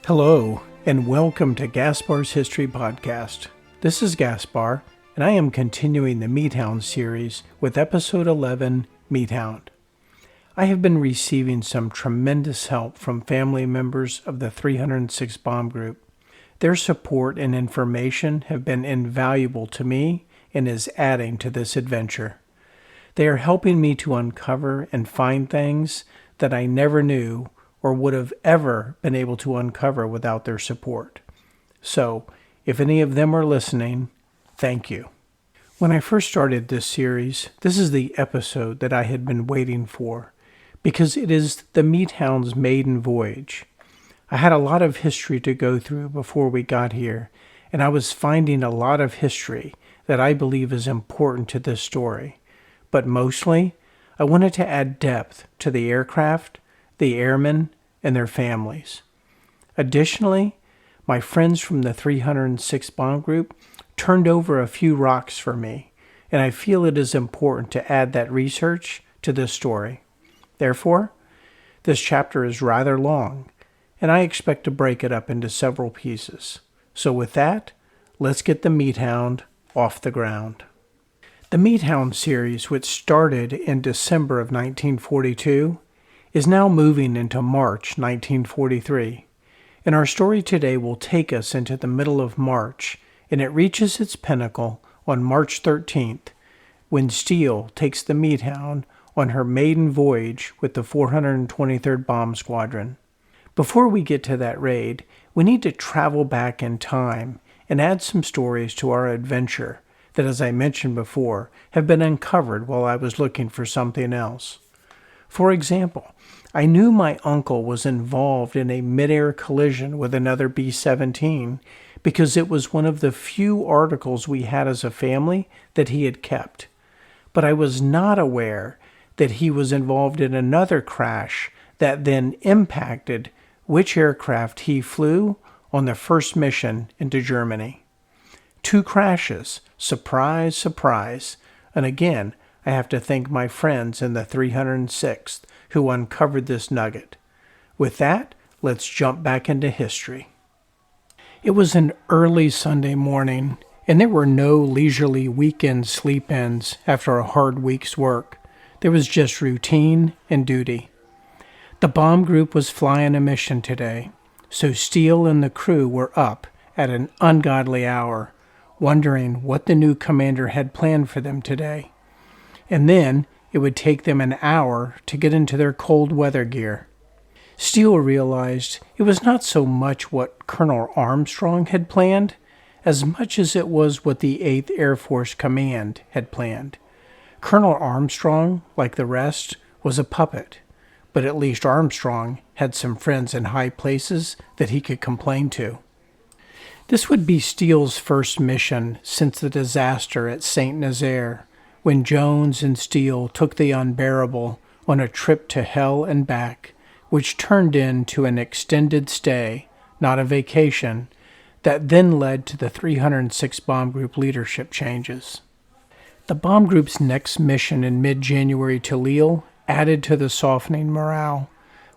Hello, and welcome to Gaspar's History Podcast. This is Gaspar, and I am continuing the Meat Hound series with Episode 11, Meat Hound. I have been receiving some tremendous help from family members of the 306 Bomb Group. Their support and information have been invaluable to me and is adding to this adventure. They are helping me to uncover and find things that I never knew or would have ever been able to uncover without their support. So, if any of them are listening, thank you. When I first started this series, this is the episode that I had been waiting for, because it is the Meat Hound's maiden voyage. I had a lot of history to go through before we got here, and I was finding a lot of history that I believe is important to this story. But mostly, I wanted to add depth to the aircraft, the airmen, and their families. Additionally, my friends from the 306 Bomb Group turned over a few rocks for me, and I feel it is important to add that research to this story. Therefore, this chapter is rather long, and I expect to break it up into several pieces. So with that, let's get the Meat Hound off the ground. The Meat Hound series, which started in December of 1942, is now moving into March 1943, and our story today will take us into the middle of March, and it reaches its pinnacle on March 13th, when Steele takes the Meat Hound on her maiden voyage with the 423rd Bomb Squadron. Before we get to that raid, we need to travel back in time and add some stories to our adventure that, as I mentioned before, have been uncovered while I was looking for something else. For example, I knew my uncle was involved in a mid-air collision with another B-17 because it was one of the few articles we had as a family that he had kept. But I was not aware that he was involved in another crash that then impacted which aircraft he flew on the first mission into Germany. 2 crashes, surprise, surprise, and again, I have to thank my friends in the 306th who uncovered this nugget. With that, let's jump back into history. It was an early Sunday morning, and there were no leisurely weekend sleep-ins after a hard week's work. There was just routine and duty. The bomb group was flying a mission today, so Steele and the crew were up at an ungodly hour, wondering what the new commander had planned for them today. And then it would take them an hour to get into their cold weather gear. Steele realized it was not so much what Colonel Armstrong had planned, as much as it was what the 8th Air Force Command had planned. Colonel Armstrong, like the rest, was a puppet, but at least Armstrong had some friends in high places that he could complain to. This would be Steele's first mission since the disaster at St. Nazaire, when Jones and Steele took the unbearable on a trip to hell and back, which turned into an extended stay, not a vacation, that then led to the 306 Bomb Group leadership changes. The Bomb Group's next mission in mid-January to Lille added to the softening morale,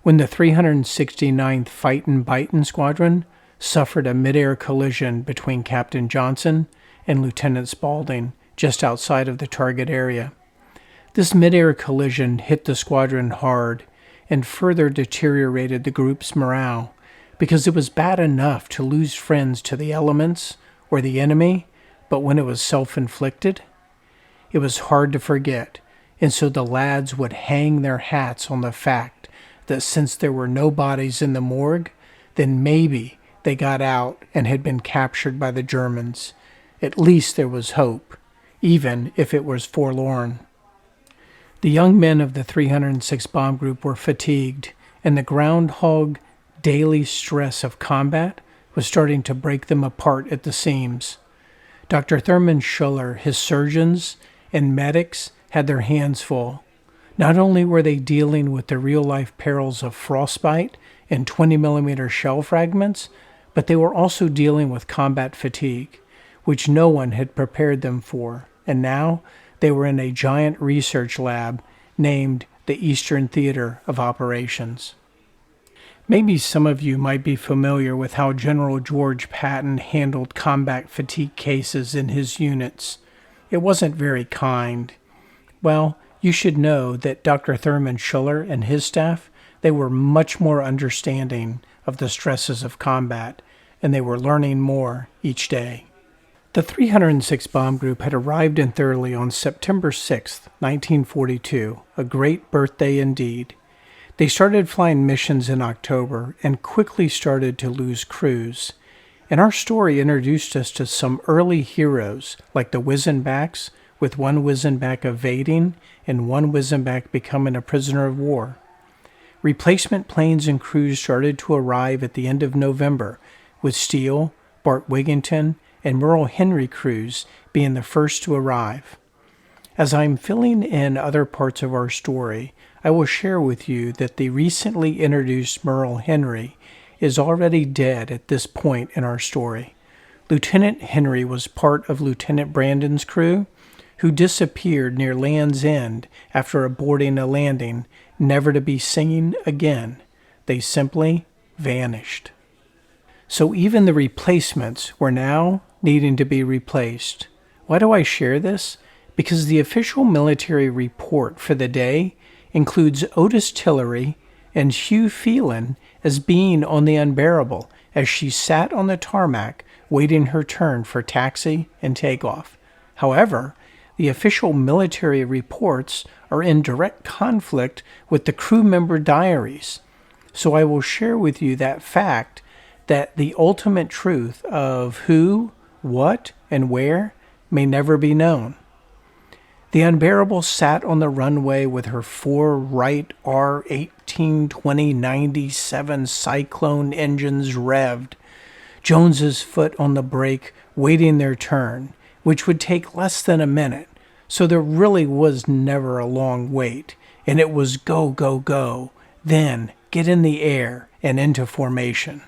when the 369th Fightin' Bitin' Squadron suffered a mid-air collision between Captain Johnson and Lieutenant Spaulding, just outside of the target area. This mid-air collision hit the squadron hard and further deteriorated the group's morale because it was bad enough to lose friends to the elements or the enemy, but when it was self-inflicted, it was hard to forget, and so the lads would hang their hats on the fact that since there were no bodies in the morgue, then maybe they got out and had been captured by the Germans. At least there was hope, even if it was forlorn. The young men of the 306 Bomb Group were fatigued, and the groundhog daily stress of combat was starting to break them apart at the seams. Dr. Thurman Schuller, his surgeons, and medics had their hands full. Not only were they dealing with the real-life perils of frostbite and 20mm shell fragments, but they were also dealing with combat fatigue, which no one had prepared them for. And now they were in a giant research lab named the Eastern Theater of Operations. Maybe some of you might be familiar with how General George Patton handled combat fatigue cases in his units. It wasn't very kind. Well, you should know that Dr. Thurman Schuller and his staff, they were much more understanding of the stresses of combat, and they were learning more each day. The 306 Bomb Group had arrived in Thurleigh on September 6, 1942, a great birthday indeed. They started flying missions in October and quickly started to lose crews. And our story introduced us to some early heroes like the Wizenbacks, with one Wizenback evading and one Wizenback becoming a prisoner of war. Replacement planes and crews started to arrive at the end of November, with Steele, Bart Wigington, and Merle Henry crews being the first to arrive. As I'm filling in other parts of our story, I will share with you that the recently introduced Merle Henry is already dead at this point in our story. Lieutenant Henry was part of Lieutenant Brandon's crew, who disappeared near Land's End after aborting a landing, never to be seen again. They simply vanished. So even the replacements were now needing to be replaced. Why do I share this? Because the official military report for the day includes Otis Tillery and Hugh Phelan as being on the Unbearable as she sat on the tarmac waiting her turn for taxi and takeoff. However, the official military reports are in direct conflict with the crew member diaries. So I will share with you that fact that the ultimate truth of who, what, and where may never be known. The Unbearable sat on the runway with her four Wright R-1820-97 Cyclone engines revved, Jones's foot on the brake waiting their turn, which would take less than a minute, so there really was never a long wait, and it was go, go, go, then get in the air and into formation.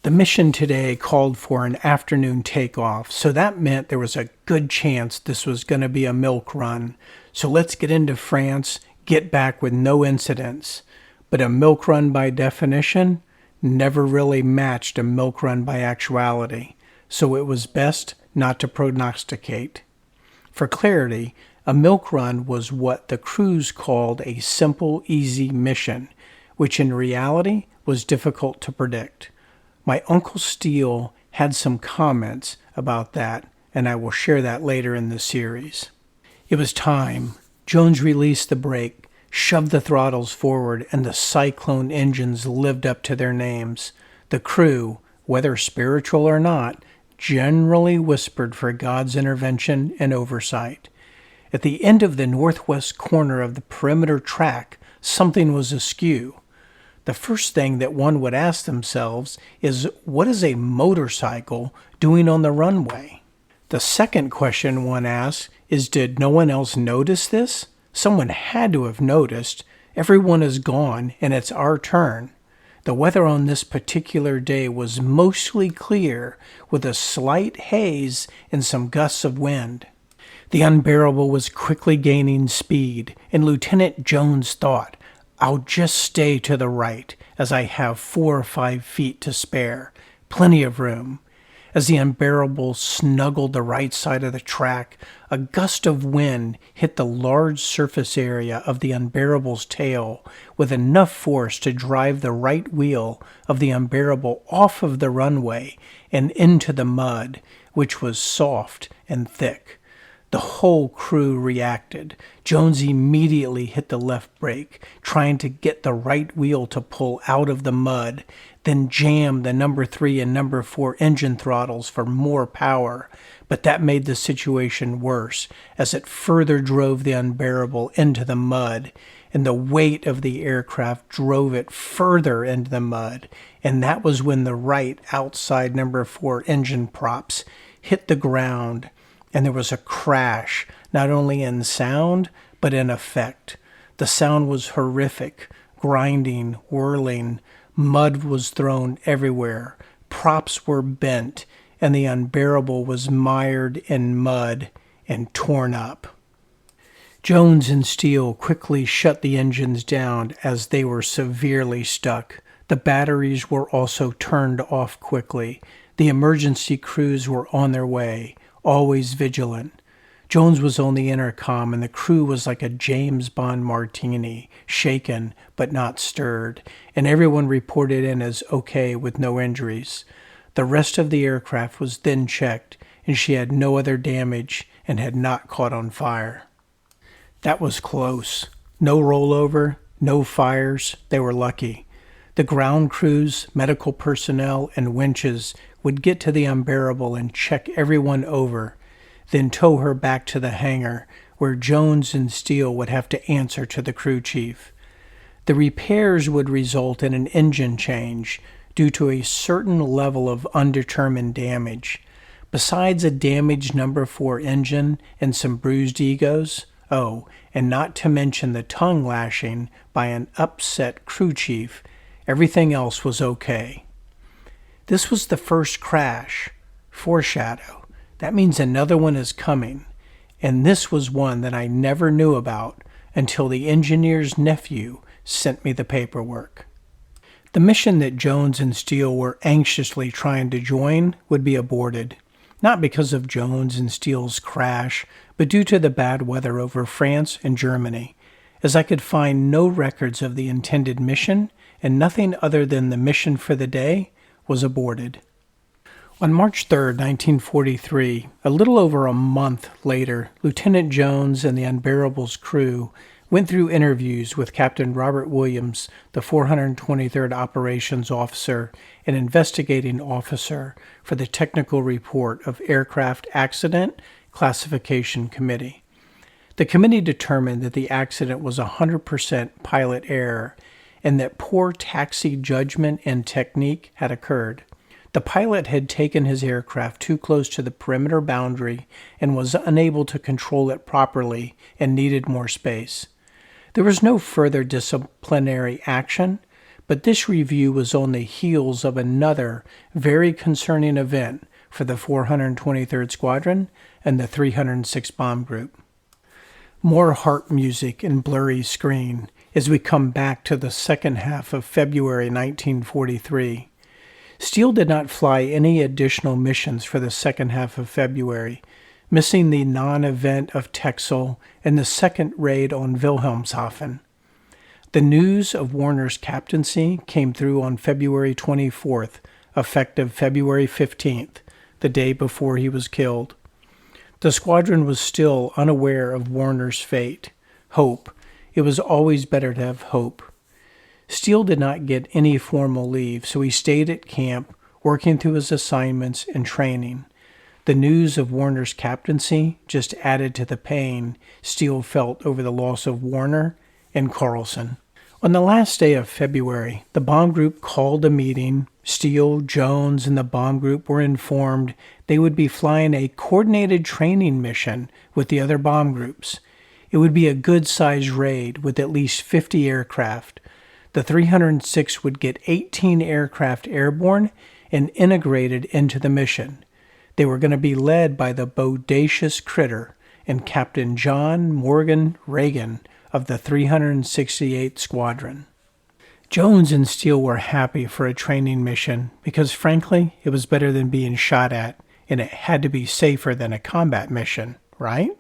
The mission today called for an afternoon takeoff, so that meant there was a good chance this was going to be a milk run. So let's get into France, get back with no incidents. But a milk run by definition never really matched a milk run by actuality, so it was best not to prognosticate. For clarity, a milk run was what the crews called a simple, easy mission, which in reality was difficult to predict. My Uncle Steele had some comments about that, and I will share that later in the series. It was time. Jones released the brake, shoved the throttles forward, and the Cyclone engines lived up to their names. The crew, whether spiritual or not, generally whispered for God's intervention and oversight. At the end of the northwest corner of the perimeter track, something was askew. The first thing that one would ask themselves is, what is a motorcycle doing on the runway? The second question one asks is, did no one else notice this? Someone had to have noticed. Everyone is gone, and it's our turn. The weather on this particular day was mostly clear, with a slight haze and some gusts of wind. The Unbearable was quickly gaining speed, and Lieutenant Jones thought, I'll just stay to the right, as I have 4 or 5 feet to spare. Plenty of room. As the Unbearable snuggled the right side of the track, a gust of wind hit the large surface area of the Unbearable's tail with enough force to drive the right wheel of the Unbearable off of the runway and into the mud, which was soft and thick. The whole crew reacted. Jones immediately hit the left brake, trying to get the right wheel to pull out of the mud, then jammed the number 3 and number 4 engine throttles for more power. But that made the situation worse, as it further drove the Unbearable into the mud, and the weight of the aircraft drove it further into the mud, and that was when the right outside number 4 engine props hit the ground, and there was a crash, not only in sound, but in effect. The sound was horrific, grinding, whirling. Mud was thrown everywhere. Props were bent, and the Unbearable was mired in mud and torn up. Jones and Steele quickly shut the engines down as they were severely stuck. The batteries were also turned off quickly. The emergency crews were on their way, always vigilant. Jones was on the intercom, and the crew was like a James Bond martini, shaken but not stirred, and everyone reported in as okay with no injuries. The rest of the aircraft was then checked, and she had no other damage and had not caught on fire. That was close. No rollover, no fires. They were lucky. The ground crews, medical personnel, and winches would get to the Unbearable and check everyone over, then tow her back to the hangar, where Jones and Steele would have to answer to the crew chief. The repairs would result in an engine change due to a certain level of undetermined damage. Besides a damaged number 4 engine and some bruised egos, and not to mention the tongue lashing by an upset crew chief, everything else was okay. This was the first crash. Foreshadow. That means another one is coming, and this was one that I never knew about until the engineer's nephew sent me the paperwork. The mission that Jones and Steele were anxiously trying to join would be aborted, not because of Jones and Steele's crash, but due to the bad weather over France and Germany, as I could find no records of the intended mission, and nothing other than the mission for the day was aborted. On March 3, 1943, a little over a month later, Lieutenant Jones and the Unbearable's crew went through interviews with Captain Robert Williams, the 423rd Operations Officer and Investigating Officer for the Technical Report of Aircraft Accident Classification Committee. The committee determined that the accident was 100% pilot error and that poor taxi judgment and technique had occurred. The pilot had taken his aircraft too close to the perimeter boundary and was unable to control it properly and needed more space. There was no further disciplinary action, but this review was on the heels of another very concerning event for the 423rd Squadron and the 306th Bomb Group. More harp music and blurry screen as we come back to the second half of February 1943. Steele did not fly any additional missions for the second half of February, missing the non-event of Texel and the second raid on Wilhelmshaven. The news of Warner's captaincy came through on February 24th, effective February 15th, the day before he was killed. The squadron was still unaware of Warner's fate. Hope. It was always better to have hope. Steele did not get any formal leave, so he stayed at camp, working through his assignments and training. The news of Warner's captaincy just added to the pain Steele felt over the loss of Warner and Carlson. On the last day of February, the bomb group called a meeting. Steele, Jones, and the bomb group were informed they would be flying a coordinated training mission with the other bomb groups. It would be a good-sized raid with at least 50 aircraft. The 306 would get 18 aircraft airborne and integrated into the mission. They were going to be led by the bodacious Critter and Captain John Morgan Reagan of the 368th Squadron. Jones and Steele were happy for a training mission because, frankly, it was better than being shot at, and it had to be safer than a combat mission, right?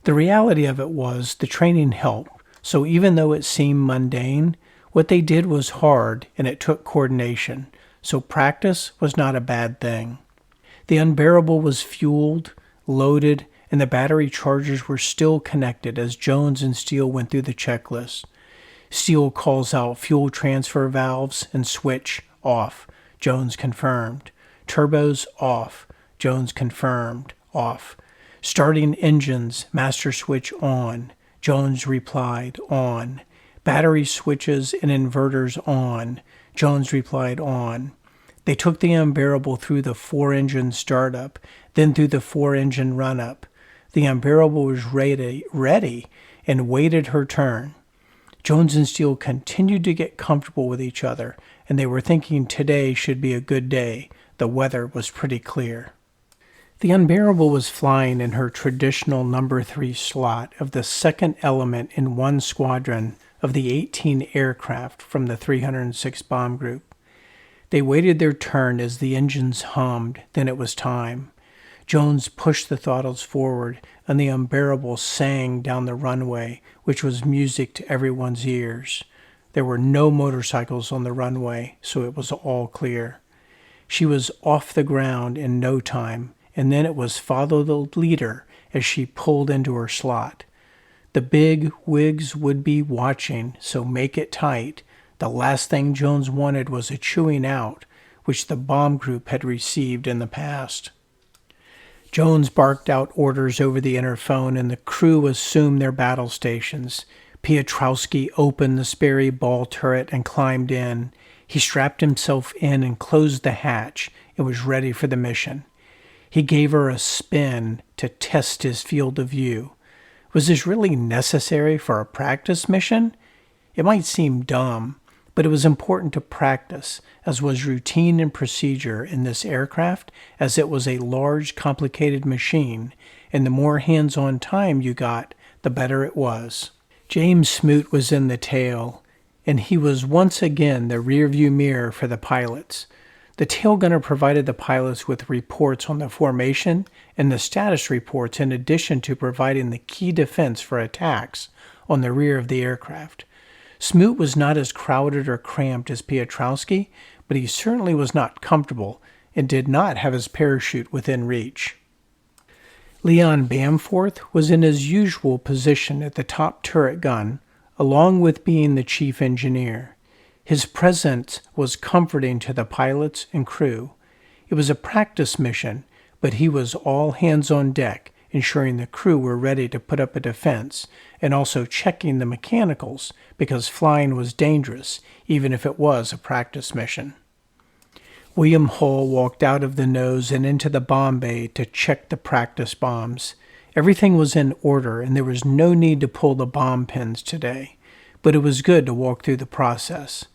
The reality of it was the training helped, so even though it seemed mundane, what they did was hard and it took coordination, so practice was not a bad thing. The Unbearable was fueled, loaded, and the battery chargers were still connected as Jones and Steele went through the checklist. Steele calls out fuel transfer valves and switch off. Jones confirmed. Turbos off. Jones confirmed. Off. Starting engines, master switch on. Jones replied on. Battery switches and inverters on. Jones replied on. They took the Unbearable through the 4-engine startup, then through the 4-engine run-up. The Unbearable was ready and waited her turn. Jones and Steele continued to get comfortable with each other, and they were thinking today should be a good day. The weather was pretty clear. The Unbearable was flying in her traditional number 3 slot of the second element in one squadron of the 18 aircraft from the 306 bomb group. They waited their turn as the engines hummed, then it was time. Jones pushed the throttles forward, and the unbearable sang down the runway, which was music to everyone's ears. There were no motorcycles on the runway, so it was all clear. She was off the ground in no time, and then it was follow the leader as she pulled into her slot. The big wigs would be watching, so make it tight. The last thing Jones wanted was a chewing out, which the bomb group had received in the past. Jones barked out orders over the interphone, and the crew assumed their battle stations. Piotrowski opened the Sperry ball turret and climbed in. He strapped himself in and closed the hatch and was ready for the mission. He gave her a spin to test his field of view. Was this really necessary for a practice mission? It might seem dumb, but it was important to practice, as was routine and procedure in this aircraft, as it was a large, complicated machine, and the more hands-on time you got, the better it was. James Smoot was in the tail, and he was once again the rearview mirror for the pilots. The tail gunner provided the pilots with reports on the formation and the status reports in addition to providing the key defense for attacks on the rear of the aircraft. Smoot was not as crowded or cramped as Piotrowski, but he certainly was not comfortable and did not have his parachute within reach. Leon Bamforth was in his usual position at the top turret gun, along with being the chief engineer. His presence was comforting to the pilots and crew. It was a practice mission, but he was all hands on deck, ensuring the crew were ready to put up a defense, and also checking the mechanicals, because flying was dangerous, even if it was a practice mission. William Hull walked out of the nose and into the bomb bay to check the practice bombs. Everything was in order, and there was no need to pull the bomb pins today, but it was good to walk through the process.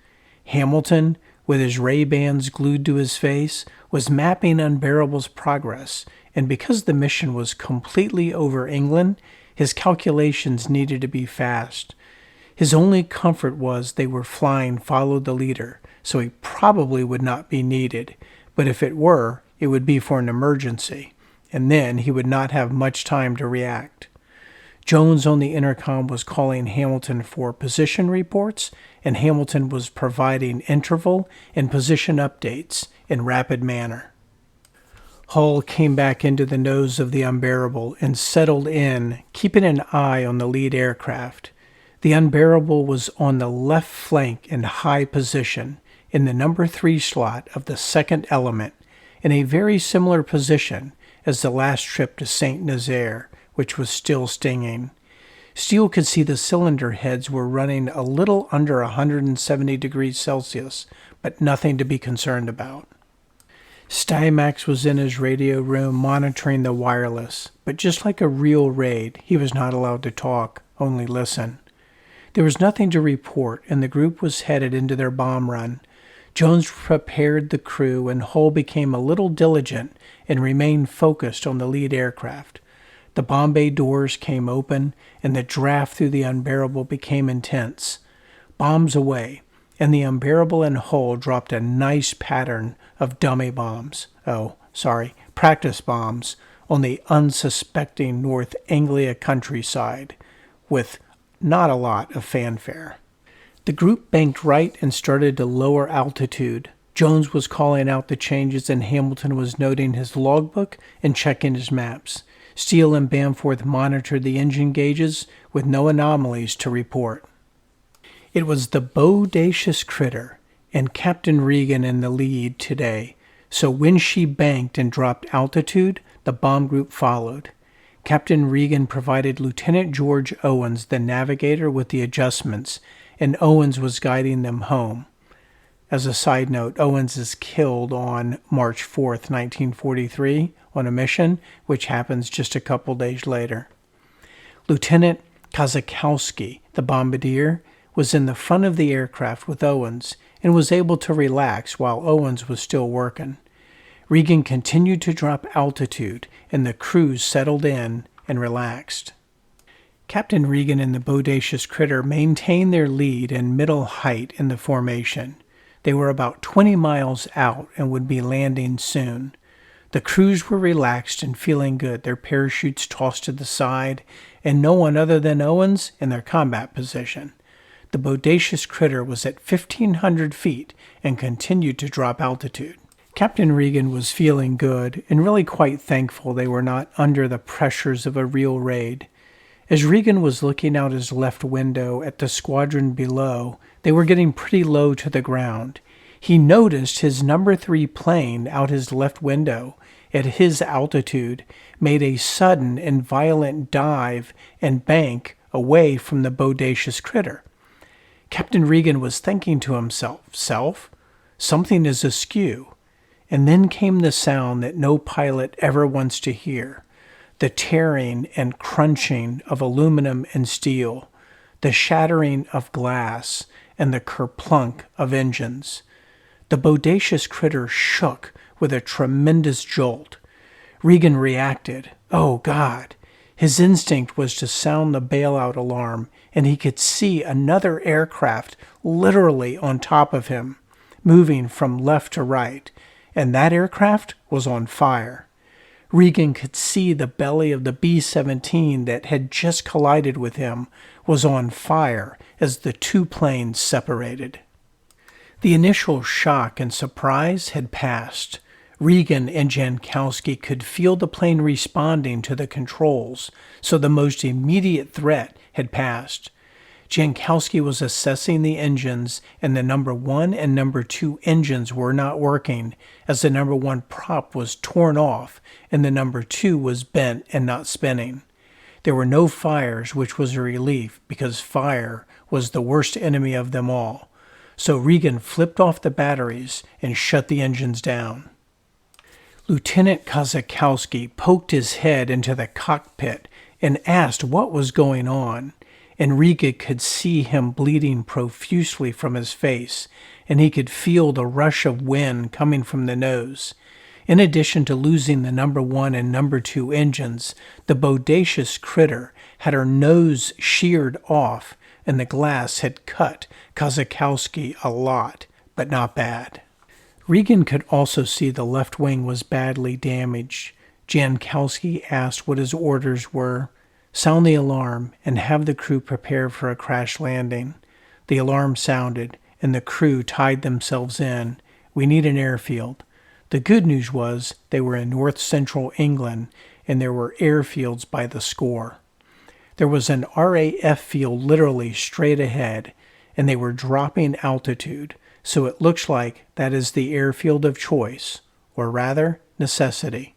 Hamilton, with his Ray-Bans glued to his face, was mapping Unbearable's progress, and because the mission was completely over England, his calculations needed to be fast. His only comfort was they were flying follow the leader, so he probably would not be needed, but if it were, it would be for an emergency, and then he would not have much time to react. Jones on the intercom was calling Hamilton for position reports, and Hamilton was providing interval and position updates in rapid manner. Hull came back into the nose of the Unbearable and settled in, keeping an eye on the lead aircraft. The Unbearable was on the left flank in high position, in the number 3 slot of the second element, in a very similar position as the last trip to St. Nazaire, which was still stinging. Steele could see the cylinder heads were running a little under 170 degrees Celsius, but nothing to be concerned about. Stymax was in his radio room monitoring the wireless, but just like a real raid, he was not allowed to talk, only listen. There was nothing to report, and the group was headed into their bomb run. Jones prepared the crew, and Hull became a little diligent and remained focused on the lead aircraft. The bomb bay doors came open, and the draft through the Unbearable became intense. Bombs away, and the Unbearable and Hull dropped a nice pattern of dummy bombs. Practice bombs on the unsuspecting North Anglia countryside, with not a lot of fanfare. The group banked right and started to lower altitude. Jones was calling out the changes, and Hamilton was noting his logbook and checking his maps. Steele and Bamforth monitored the engine gauges with no anomalies to report. It was the bodacious critter and Captain Regan in the lead today, so when she banked and dropped altitude, the bomb group followed. Captain Regan provided Lieutenant George Owens, the navigator, with the adjustments, and Owens was guiding them home. As a side note, Owens is killed on March 4th, 1943, on a mission, which happens just a couple days later. Lieutenant Kazakowski, the bombardier, was in the front of the aircraft with Owens and was able to relax while Owens was still working. Regan continued to drop altitude, and the crew settled in and relaxed. Captain Regan and the bodacious critter maintained their lead and middle height in the formation. They were about 20 miles out and would be landing soon. The crews were relaxed and feeling good, their parachutes tossed to the side, and no one other than Owens in their combat position. The bodacious critter was at 1,500 feet and continued to drop altitude. Captain Regan was feeling good and really quite thankful they were not under the pressures of a real raid. As Regan was looking out his left window at the squadron below, they were getting pretty low to the ground. He noticed his number 3 plane out his left window at his altitude made a sudden and violent dive and bank away from the bodacious critter. Captain Regan was thinking to himself, something is askew. And then came the sound that no pilot ever wants to hear, the tearing and crunching of aluminum and steel, the shattering of glass, and the kerplunk of engines. The bodacious critter shook with a tremendous jolt. Regan reacted. Oh, God! His instinct was to sound the bailout alarm, and he could see another aircraft literally on top of him, moving from left to right, and that aircraft was on fire. Regan could see the belly of the B-17 that had just collided with him was on fire as the two planes separated. The initial shock and surprise had passed. Regan and Jankowski could feel the plane responding to the controls, so the most immediate threat had passed. Jankowski was assessing the engines, and the number 1 and number 2 engines were not working, as the number 1 prop was torn off and the number 2 was bent and not spinning. There were no fires, which was a relief, because fire was the worst enemy of them all. So Regan flipped off the batteries and shut the engines down. Lieutenant Kozakowski poked his head into the cockpit and asked what was going on. And Regan could see him bleeding profusely from his face, and he could feel the rush of wind coming from the nose. In addition to losing the number 1 and number 2 engines, the bodacious critter had her nose sheared off, and the glass had cut Kozakowski a lot, but not bad. Regan could also see the left wing was badly damaged. Jankowski asked what his orders were. Sound the alarm and have the crew prepare for a crash landing. The alarm sounded, and the crew tied themselves in. We need an airfield. The good news was they were in north-central England, and there were airfields by the score. There was an RAF field literally straight ahead, and they were dropping altitude, so it looks like that is the airfield of choice, or rather, necessity.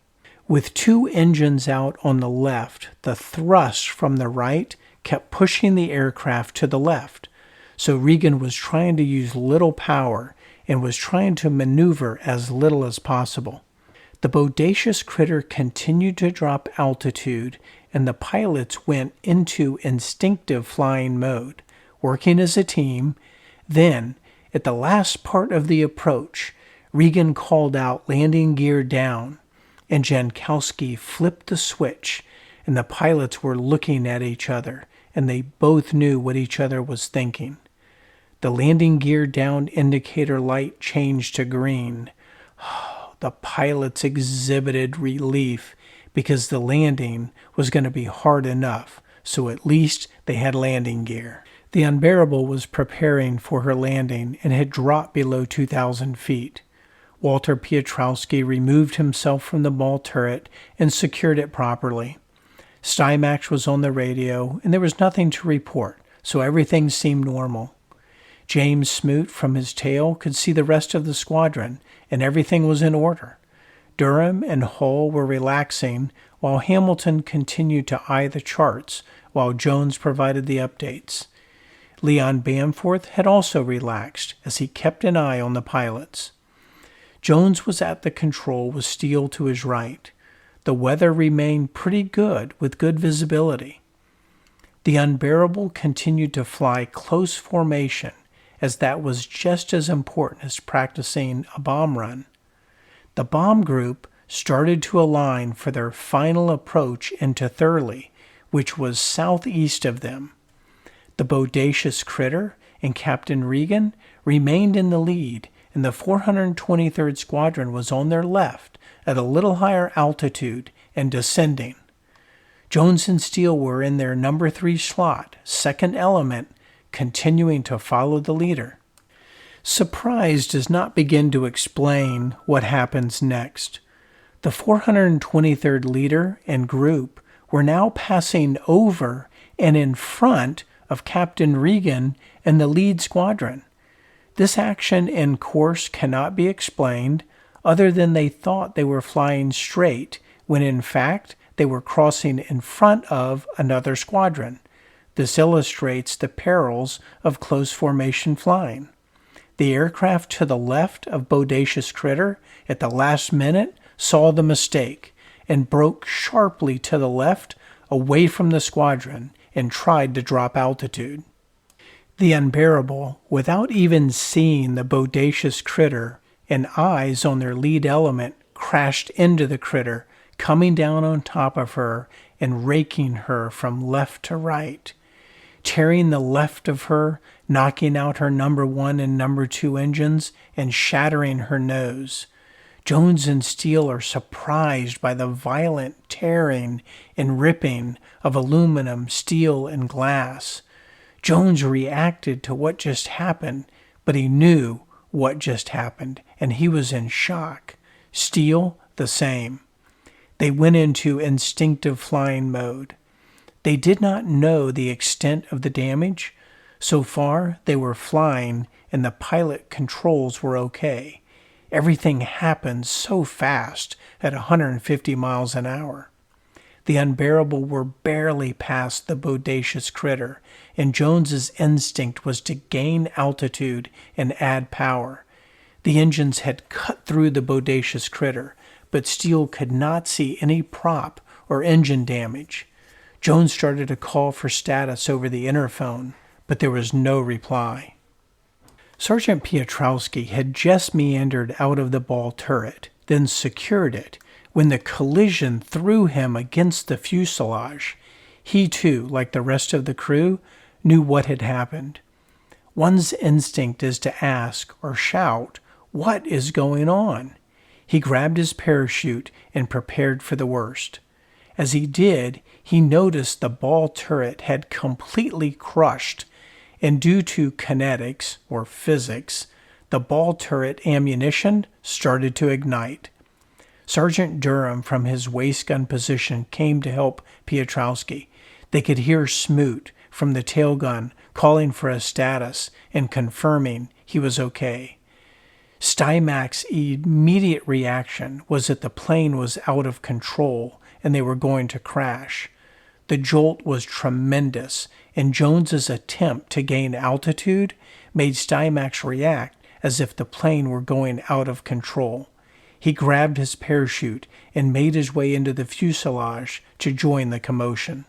With 2 engines out on the left, the thrust from the right kept pushing the aircraft to the left, so Regan was trying to use little power and was trying to maneuver as little as possible. The bodacious critter continued to drop altitude, and the pilots went into instinctive flying mode, working as a team. Then, at the last part of the approach, Regan called out landing gear down, and Jankowski flipped the switch, and the pilots were looking at each other, and they both knew what each other was thinking. The landing gear down indicator light changed to green. The pilots exhibited relief because the landing was going to be hard enough, so at least they had landing gear. The Unbearable was preparing for her landing and had dropped below 2,000 feet. Walter Piotrowski removed himself from the ball turret and secured it properly. Stymax was on the radio, and there was nothing to report, so everything seemed normal. James Smoot, from his tail, could see the rest of the squadron, and everything was in order. Durham and Hull were relaxing, while Hamilton continued to eye the charts, while Jones provided the updates. Leon Bamforth had also relaxed, as he kept an eye on the pilots. Jones was at the control with Steele to his right. The weather remained pretty good with good visibility. The Unbearable continued to fly close formation, as that was just as important as practicing a bomb run. The bomb group started to align for their final approach into Thurleigh, which was southeast of them. The bodacious critter and Captain Regan remained in the lead, and the 423rd Squadron was on their left at a little higher altitude and descending. Jones and Steele were in their number 3 slot, second element, continuing to follow the leader. Surprise does not begin to explain what happens next. The 423rd leader and group were now passing over and in front of Captain Regan and the lead squadron. This action and course cannot be explained other than they thought they were flying straight when in fact they were crossing in front of another squadron. This illustrates the perils of close formation flying. The aircraft to the left of Bodacious Critter at the last minute saw the mistake and broke sharply to the left away from the squadron and tried to drop altitude. The Unbearable, without even seeing the Bodacious Critter and eyes on their lead element, crashed into the critter, coming down on top of her and raking her from left to right, tearing the left of her, knocking out her number 1 and number 2 engines, and shattering her nose. Jones and Steele are surprised by the violent tearing and ripping of aluminum, steel, and glass. Jones reacted to what just happened, but he knew what just happened, and he was in shock. Steele, the same. They went into instinctive flying mode. They did not know the extent of the damage. So far, they were flying, and the pilot controls were okay. Everything happened so fast at 150 miles an hour. The Unbearable were barely past the Bodacious Critter, and Jones's instinct was to gain altitude and add power. The engines had cut through the Bodacious Critter, but Steele could not see any prop or engine damage. Jones started to call for status over the interphone, but there was no reply. Sergeant Piotrowski had just meandered out of the ball turret, then secured it, when the collision threw him against the fuselage. He too, like the rest of the crew, knew what had happened. One's instinct is to ask or shout, "What is going on?" He grabbed his parachute and prepared for the worst. As he did, he noticed the ball turret had completely crushed, and due to kinetics, or physics, the ball turret ammunition started to ignite. Sergeant Durham from his waist gun position came to help Piotrowski. They could hear Smoot from the tail gun calling for a status and confirming he was okay. Stymac's immediate reaction was that the plane was out of control and they were going to crash. The jolt was tremendous, and Jones's attempt to gain altitude made Stymax react as if the plane were going out of control. He grabbed his parachute and made his way into the fuselage to join the commotion.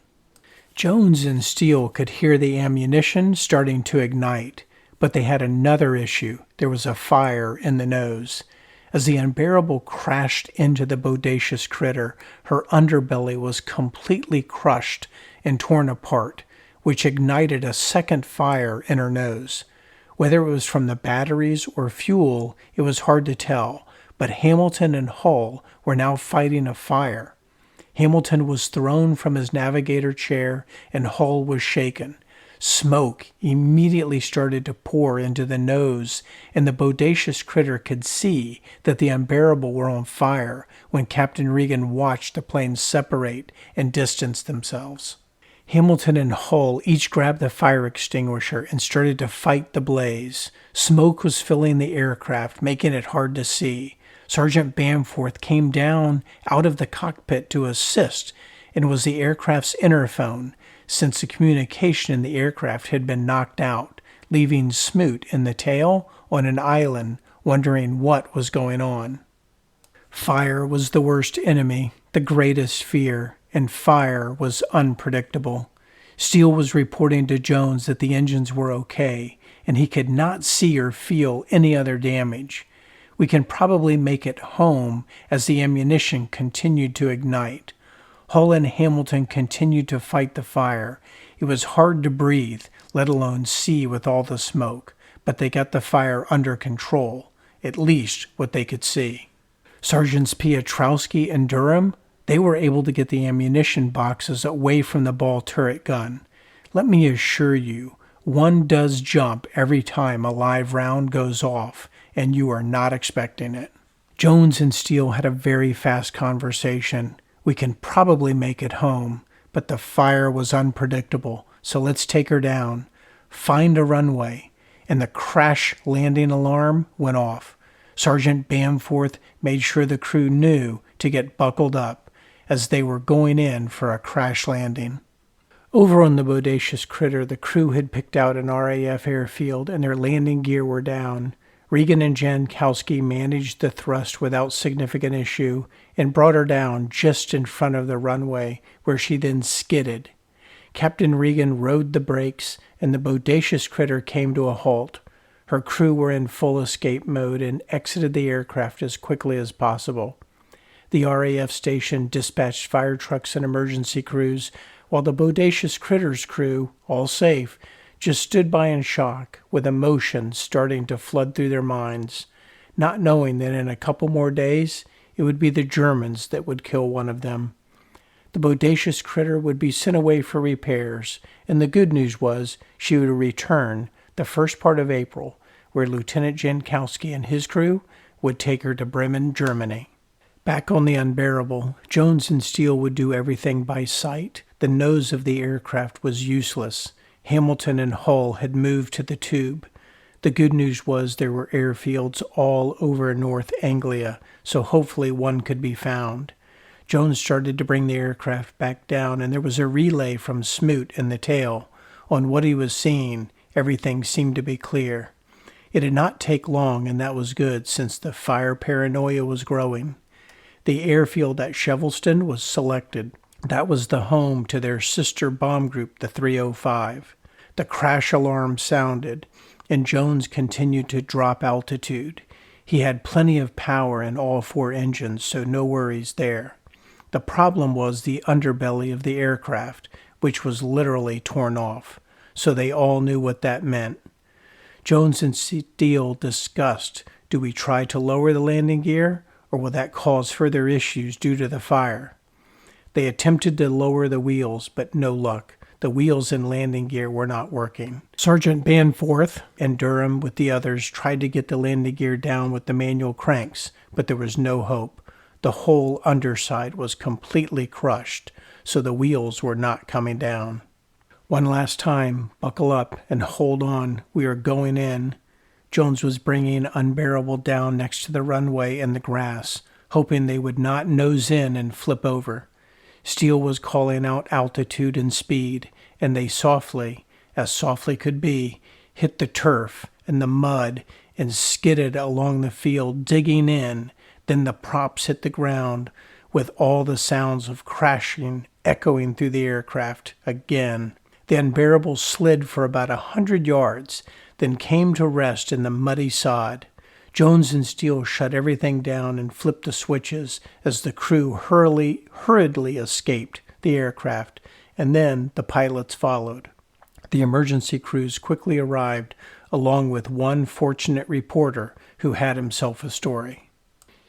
Jones and Steele could hear the ammunition starting to ignite, but they had another issue. There was a fire in the nose. As the Unbearable crashed into the Bodacious Critter, her underbelly was completely crushed and torn apart, which ignited a second fire in her nose. Whether it was from the batteries or fuel, it was hard to tell, but Hamilton and Hull were now fighting a fire. Hamilton was thrown from his navigator chair, and Hull was shaken. Smoke immediately started to pour into the nose, and the Bodacious Critter could see that the Unbearable were on fire when Captain Regan watched the planes separate and distance themselves. Hamilton and Hull each grabbed the fire extinguisher and started to fight the blaze. Smoke was filling the aircraft, making it hard to see. Sergeant Bamforth came down out of the cockpit to assist and was the aircraft's interphone, since the communication in the aircraft had been knocked out, leaving Smoot in the tail on an island wondering what was going on. Fire was the worst enemy, the greatest fear, and fire was unpredictable. Steele was reporting to Jones that the engines were okay, and he could not see or feel any other damage. We can probably make it home as the ammunition continued to ignite. Hull and Hamilton continued to fight the fire. It was hard to breathe, let alone see with all the smoke, but they got the fire under control, at least what they could see. Sergeants Piotrowski and Durham, they were able to get the ammunition boxes away from the ball turret gun. Let me assure you, one does jump every time a live round goes off, and you are not expecting it. Jones and Steele had a very fast conversation. We can probably make it home, but the fire was unpredictable, so let's take her down. Find a runway. And the crash landing alarm went off. Sergeant Bamforth made sure the crew knew to get buckled up as they were going in for a crash landing. Over on the Bodacious Critter, the crew had picked out an RAF airfield and their landing gear were down. Regan and Jankowski managed the thrust without significant issue and brought her down just in front of the runway, where she then skidded. Captain Regan rode the brakes, and the Bodacious Critter came to a halt. Her crew were in full escape mode and exited the aircraft as quickly as possible. The RAF station dispatched fire trucks and emergency crews, while the Bodacious Critter's crew, all safe, just stood by in shock, with emotions starting to flood through their minds, not knowing that in a couple more days it would be the Germans that would kill one of them. The Bodacious Critter would be sent away for repairs, and the good news was she would return the first part of April, where Lieutenant Jankowski and his crew would take her to Bremen, Germany. Back on the Unbearable, Jones and Steele would do everything by sight. The nose of the aircraft was useless. Hamilton and Hull had moved to the tube. The good news was there were airfields all over North Anglia, so hopefully one could be found. Jones started to bring the aircraft back down, and there was a relay from Smoot in the tail. On what he was seeing, everything seemed to be clear. It did not take long, and that was good, since the fire paranoia was growing. The airfield at Shevelston was selected. That was the home to their sister bomb group, the 305. The crash alarm sounded, and Jones continued to drop altitude. He had plenty of power in all 4 engines, so no worries there. The problem was the underbelly of the aircraft, which was literally torn off, so they all knew what that meant. Jones and Steele discussed, do we try to lower the landing gear, or will that cause further issues due to the fire? They attempted to lower the wheels, but no luck. The wheels and landing gear were not working. Sergeant Bamforth and Durham with the others tried to get the landing gear down with the manual cranks, but there was no hope. The whole underside was completely crushed, so the wheels were not coming down. One last time, buckle up and hold on, we are going in. Jones was bringing Unbearable down next to the runway and the grass, hoping they would not nose in and flip over. Steele was calling out altitude and speed, and they softly, as softly could be, hit the turf and the mud and skidded along the field, digging in. Then the props hit the ground, with all the sounds of crashing echoing through the aircraft again. The Unbearable slid for about 100 yards, then came to rest in the muddy sod. Jones and Steele shut everything down and flipped the switches as the crew hurriedly escaped the aircraft, and then the pilots followed. The emergency crews quickly arrived, along with one fortunate reporter who had himself a story.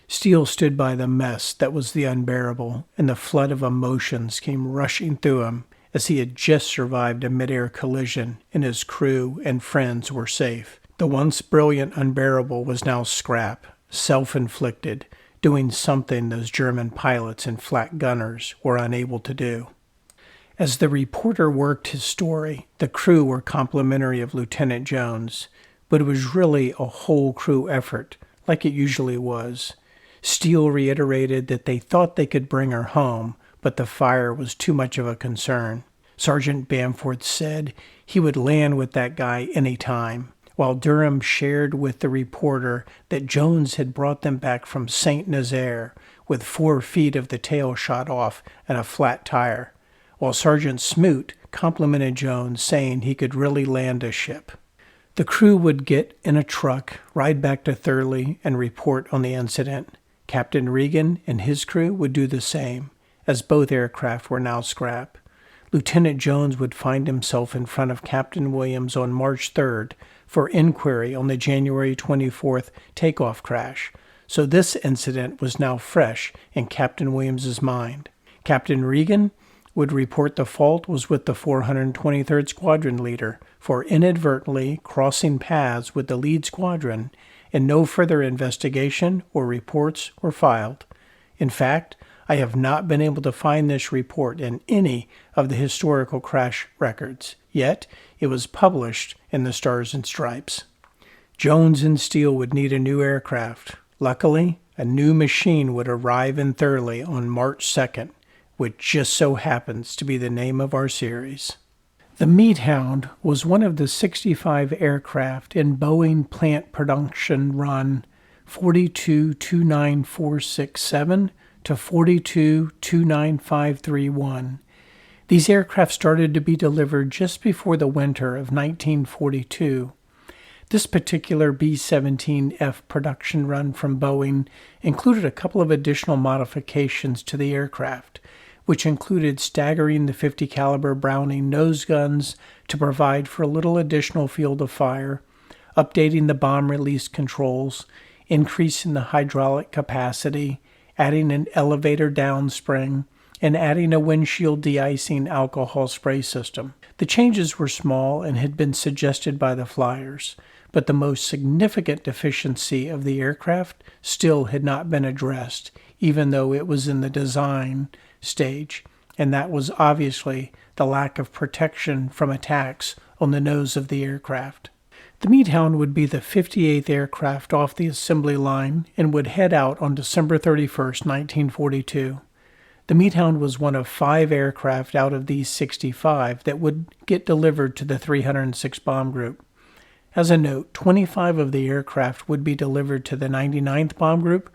Steele stood by the mess that was the Unbearable, and the flood of emotions came rushing through him as he had just survived a mid-air collision and his crew and friends were safe. The once brilliant Unbearable was now scrap, self-inflicted, doing something those German pilots and flak gunners were unable to do. As the reporter worked his story, the crew were complimentary of Lieutenant Jones, but it was really a whole crew effort, like it usually was. Steele reiterated that they thought they could bring her home, but the fire was too much of a concern. Sergeant Bamforth said he would land with that guy any time, while Durham shared with the reporter that Jones had brought them back from St. Nazaire with 4 feet of the tail shot off and a flat tire, while Sergeant Smoot complimented Jones, saying he could really land a ship. The crew would get in a truck, ride back to Thurleigh, and report on the incident. Captain Regan and his crew would do the same. as both aircraft were now scrap. Lieutenant Jones would find himself in front of Captain Williams on March 3rd for inquiry on the January 24th takeoff crash, so this incident was now fresh in Captain Williams's mind. Captain Regan would report the fault was with the 423rd Squadron leader for inadvertently crossing paths with the lead squadron, and no further investigation or reports were filed. In fact, I have not been able to find this report in any of the historical crash records, yet it was published in the Stars and Stripes. Jones and Steele would need a new aircraft. Luckily, a new machine would arrive in Thurleigh on March 2nd, which just so happens to be the name of our series. The Meat Hound was one of the 65 aircraft in Boeing plant production run 42-29467 to 42-29531. These aircraft started to be delivered just before the winter of 1942. This particular B-17F production run from Boeing included a couple of additional modifications to the aircraft, which included staggering the 50 caliber Browning nose guns to provide for a little additional field of fire, updating the bomb release controls, increasing the hydraulic capacity, adding an elevator downspring, and adding a windshield de-icing alcohol spray system. The changes were small and had been suggested by the flyers, but the most significant deficiency of the aircraft still had not been addressed, even though it was in the design stage, and that was obviously the lack of protection from attacks on the nose of the aircraft. The Meat Hound would be the 58th aircraft off the assembly line and would head out on December 31st, 1942. The Meat Hound was one of 5 aircraft out of these 65 that would get delivered to the 306 Bomb Group. As a note, 25 of the aircraft would be delivered to the 99th Bomb Group,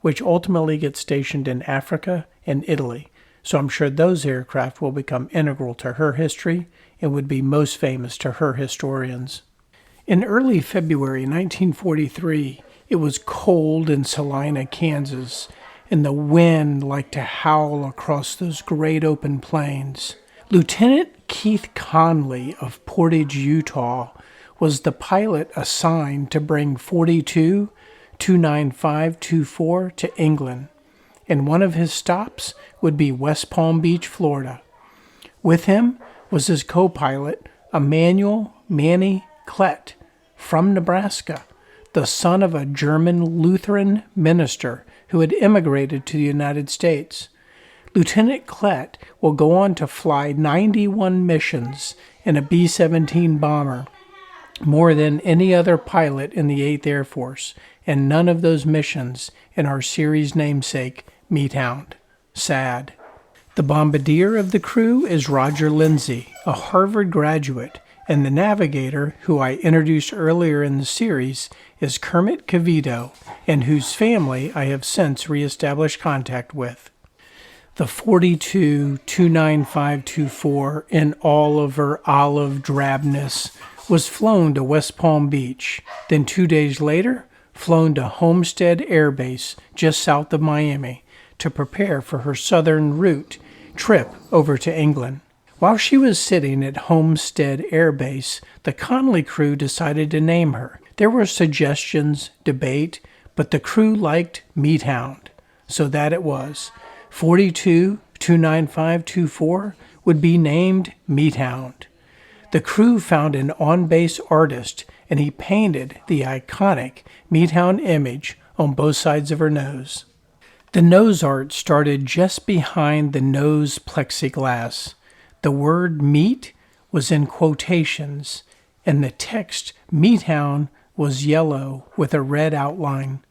which ultimately gets stationed in Africa and Italy, so I'm sure those aircraft will become integral to her history and would be most famous to her historians. In early February 1943, it was cold in Salina, Kansas, and the wind liked to howl across those great open plains. Lieutenant Keith Conley of Portage, Utah, was the pilot assigned to bring 42-29524 to England, and one of his stops would be West Palm Beach, Florida. With him was his co-pilot, Emanuel Manny Klett from Nebraska, the son of a German Lutheran minister who had immigrated to the United States. Lieutenant Klett will go on to fly 91 missions in a B-17 bomber, more than any other pilot in the 8th Air Force, and none of those missions in our series namesake, Meat Hound. Sad. The bombardier of the crew is Roger Lindsay, a Harvard graduate, and the navigator, who I introduced earlier in the series, is Kermit Cavito, and whose family I have since reestablished contact with. The 42-29524, in all of her olive drabness, was flown to West Palm Beach, then 2 days later, flown to Homestead Air Base just south of Miami to prepare for her southern route trip over to England. While she was sitting at Homestead Air Base, the Conley crew decided to name her. There were suggestions, debate, but the crew liked Meat Hound, so that it was. 42-29524 would be named Meat Hound. The crew found an on-base artist, and he painted the iconic Meat Hound image on both sides of her nose. The nose art started just behind the nose plexiglass. The word meat was in quotations, and the text Meat Hound was yellow with a red outline.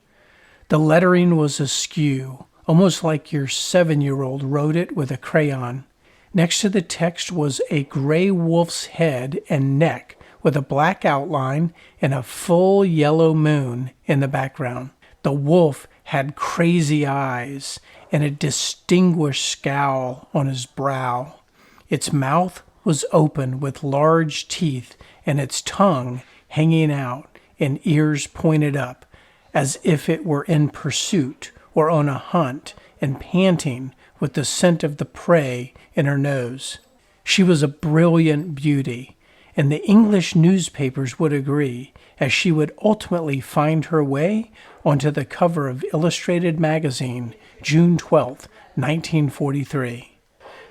The lettering was askew, almost like your 7-year-old wrote it with a crayon. Next to the text was a gray wolf's head and neck with a black outline and a full yellow moon in the background. The wolf had crazy eyes and a distinguished scowl on his brow. Its mouth was open with large teeth and its tongue hanging out and ears pointed up, as if it were in pursuit or on a hunt and panting with the scent of the prey in her nose. She was a brilliant beauty, and the English newspapers would agree, as she would ultimately find her way onto the cover of Illustrated magazine, June 12, 1943.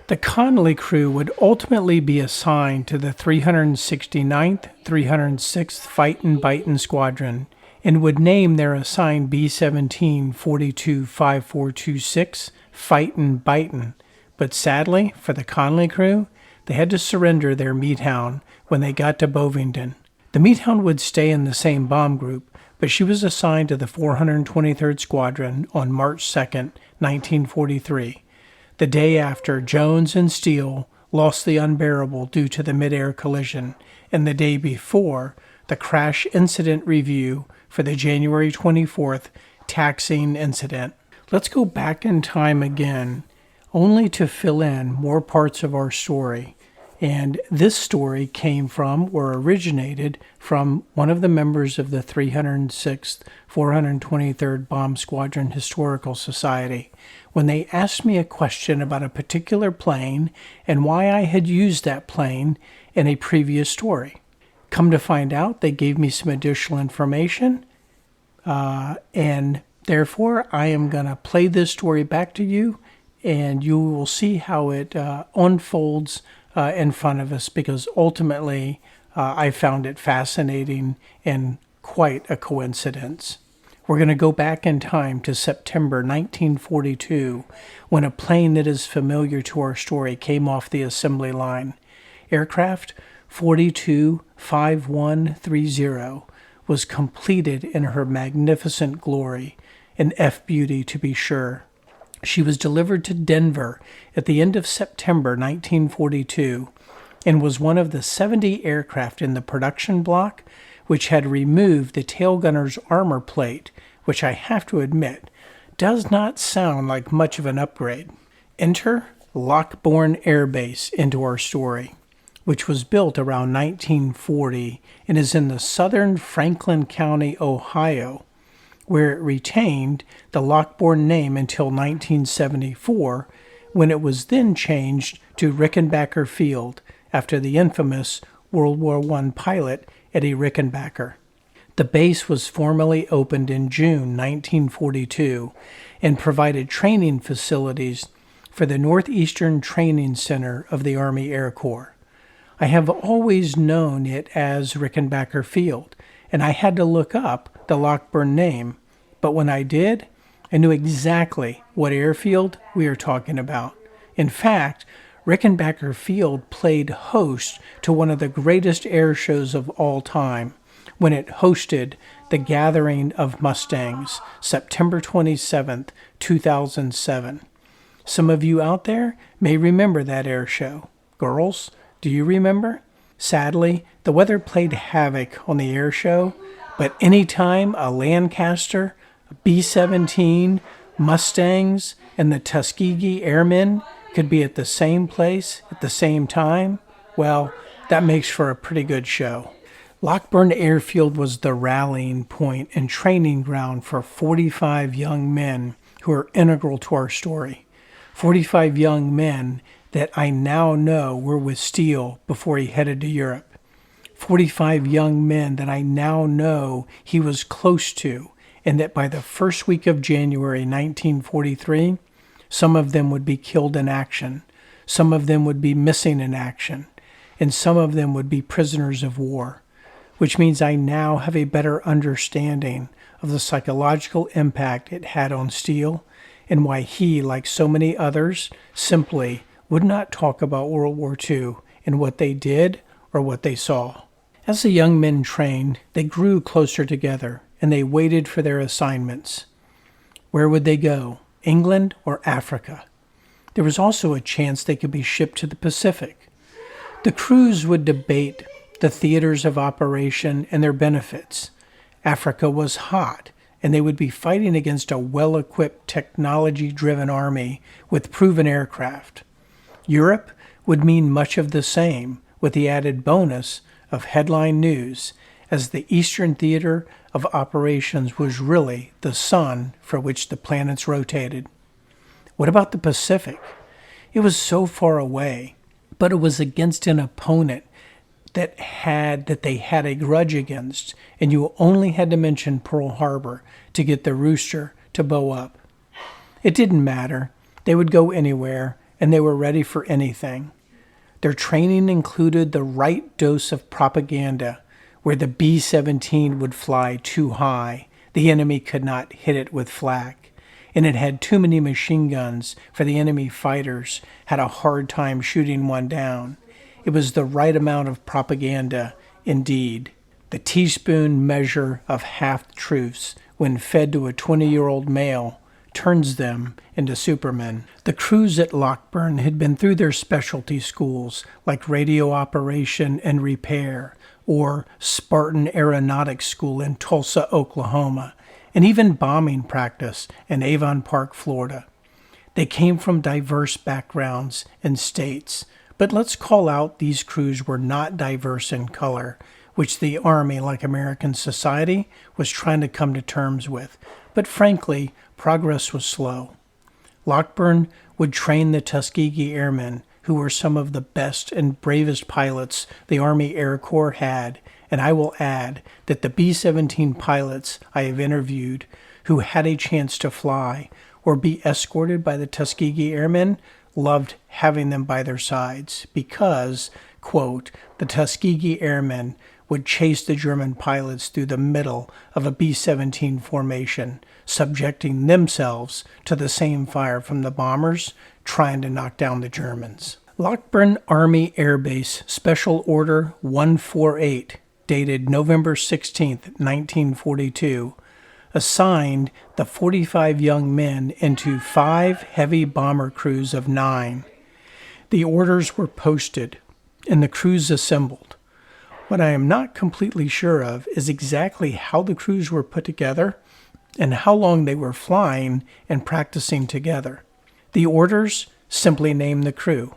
The Conley crew would ultimately be assigned to the 369th, 306th Fightin' Bitin' Squadron and would name their assigned B-17 425426 Fightin' Bitin', but sadly for the Conley crew, they had to surrender their Meat Hound when they got to Bovingdon. The Meat Hound would stay in the same bomb group, but she was assigned to the 423rd Squadron on March 2, 1943, the day after Jones and Steele lost the Unbearable due to the mid-air collision, and the day before the crash incident review for the January 24th taxiing incident. Let's go back in time again, only to fill in more parts of our story. And this story came from, or originated from, one of the members of the 306th, 423rd Bomb Squadron Historical Society, when they asked me a question about a particular plane and why I had used that plane in a previous story. Come to find out, they gave me some additional information, and therefore I am going to play this story back to you, and you will see how it unfolds in front of us, because ultimately I found it fascinating and quite a coincidence. We're going to go back in time to September 1942, when a plane that is familiar to our story came off the assembly line. Aircraft 425130 was completed in her magnificent glory, an F-beauty to be sure. She was delivered to Denver at the end of September 1942 and was one of the 70 aircraft in the production block which had removed the tail gunner's armor plate, which I have to admit does not sound like much of an upgrade. Enter Lockbourne Air Base into our story, which was built around 1940 and is in the southern Franklin County, Ohio, where it retained the Lockbourne name until 1974, when it was then changed to Rickenbacker Field after the infamous World War I pilot Eddie Rickenbacker. The base was formally opened in June 1942 and provided training facilities for the Northeastern Training Center of the Army Air Corps. I have always known it as Rickenbacker Field, and I had to look up the Lockbourne name, but when I did, I knew exactly what airfield we are talking about. In fact, Rickenbacker Field played host to one of the greatest air shows of all time, when it hosted the Gathering of Mustangs, September 27th, 2007. Some of you out there may remember that air show. Girls, do you remember? Sadly, the weather played havoc on the air show, but anytime a Lancaster, a B-17, Mustangs, and the Tuskegee Airmen could be at the same place at the same time, well, that makes for a pretty good show. Lockbourne Airfield was the rallying point and training ground for 45 young men who are integral to our story. 45 young men that I now know were with Steele before he headed to Europe. 45 young men that I now know he was close to, and that by the first week of January 1943, some of them would be killed in action, some of them would be missing in action, and some of them would be prisoners of war, which means I now have a better understanding of the psychological impact it had on Steele and why he, like so many others, simply would not talk about World War II and what they did or what they saw. As the young men trained, they grew closer together and they waited for their assignments. Where would they go? England or Africa? There was also a chance they could be shipped to the Pacific. The crews would debate the theaters of operation and their benefits. Africa was hot, and they would be fighting against a well-equipped, technology-driven army with proven aircraft. Europe would mean much of the same, with the added bonus of headline news, as the Eastern Theater of Operations was really the sun for which the planets rotated. What about the Pacific? It was so far away, but it was against an opponent that they had a grudge against, and you only had to mention Pearl Harbor to get the rooster to bow up. It didn't matter. They would go anywhere, and they were ready for anything. Their training included the right dose of propaganda, where the B-17 would fly too high. The enemy could not hit it with flak, and it had too many machine guns for the enemy fighters had a hard time shooting one down. It was the right amount of propaganda, indeed. The teaspoon measure of half-truths, when fed to a 20-year-old male, turns them into supermen. The crews at Lockburn had been through their specialty schools, like radio operation and repair, or Spartan Aeronautics School in Tulsa, Oklahoma, and even bombing practice in Avon Park, Florida. They came from diverse backgrounds and states, but let's call out these crews were not diverse in color, which the Army, like American society, was trying to come to terms with. But frankly, progress was slow. Lockburn would train the Tuskegee Airmen, who were some of the best and bravest pilots the Army Air Corps had, and I will add that the B-17 pilots I have interviewed who had a chance to fly or be escorted by the Tuskegee Airmen loved having them by their sides because, quote, the Tuskegee Airmen would chase the German pilots through the middle of a B-17 formation, subjecting themselves to the same fire from the bombers trying to knock down the Germans. Lockburn Army Air Base Special Order 148, dated November 16, 1942, assigned the 45 young men into 5 heavy bomber crews of 9. The orders were posted, and the crews assembled. What I am not completely sure of is exactly how the crews were put together and how long they were flying and practicing together. The orders simply named the crew.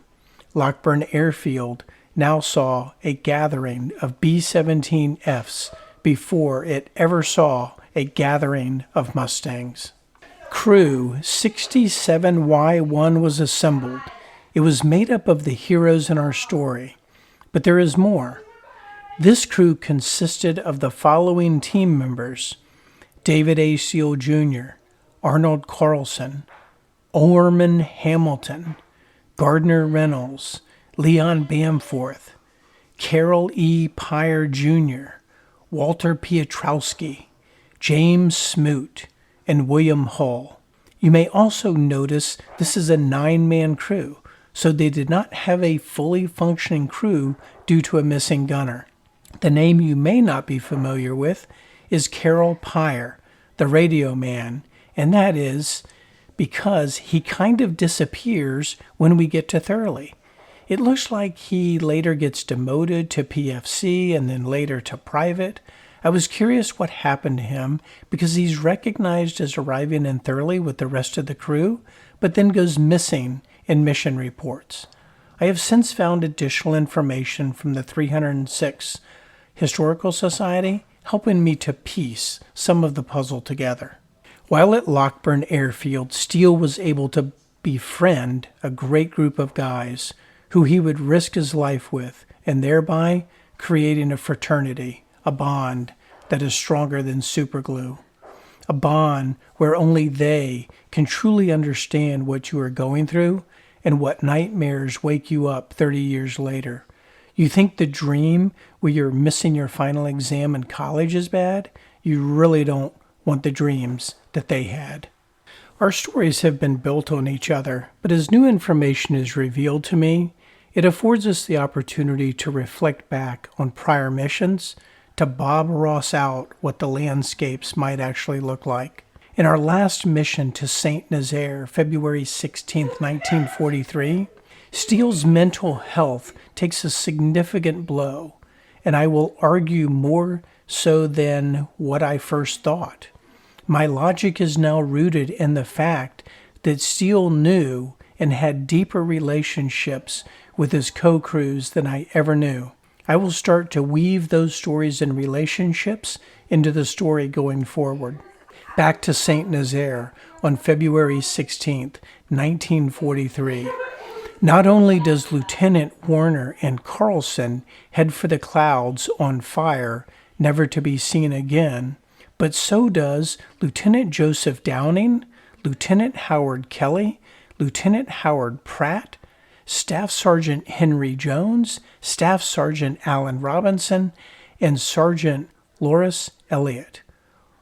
Lockburn Airfield now saw a gathering of B-17Fs before it ever saw a gathering of Mustangs. Crew 67Y1 was assembled. It was made up of the heroes in our story, but there is more. This crew consisted of the following team members: David A. Seal Jr., Arnold Carlson, Orman Hamilton, Gardner Reynolds, Leon Bamforth, Carroll E. Pryor Jr., Walter Piotrowski, James Smoot, and William Hull. You may also notice this is a 9-man crew, so they did not have a fully functioning crew due to a missing gunner. The name you may not be familiar with is Carroll Pryor, the radio man, and that is because he kind of disappears when we get to Thurleigh. It looks like he later gets demoted to PFC and then later to private. I was curious what happened to him because he's recognized as arriving in Thurleigh with the rest of the crew, but then goes missing in mission reports. I have since found additional information from the 306 Historical Society, helping me to piece some of the puzzle together. While at Lockburn Airfield, Steele was able to befriend a great group of guys who he would risk his life with, and thereby creating a fraternity, a bond that is stronger than superglue. A bond where only they can truly understand what you are going through and what nightmares wake you up 30 years later. You think the dream where you're missing your final exam in college is bad? You really don't want the dreams that they had. Our stories have been built on each other, but as new information is revealed to me, it affords us the opportunity to reflect back on prior missions, to Bob Ross out what the landscapes might actually look like. In our last mission to Saint Nazaire, February 16, 1943, Steele's mental health takes a significant blow, and I will argue more so than what I first thought. My logic is now rooted in the fact that Steele knew and had deeper relationships with his co-crews than I ever knew. I will start to weave those stories and relationships into the story going forward. Back to Saint Nazaire. on February 16, 1943. Not only does Lieutenant Warner and Carlson head for the clouds on fire, never to be seen again, but so does Lieutenant Joseph Downing, Lieutenant Howard Kelly, Lieutenant Howard Pratt, Staff Sergeant Henry Jones, Staff Sergeant Alan Robinson, and Sergeant Loris Elliott,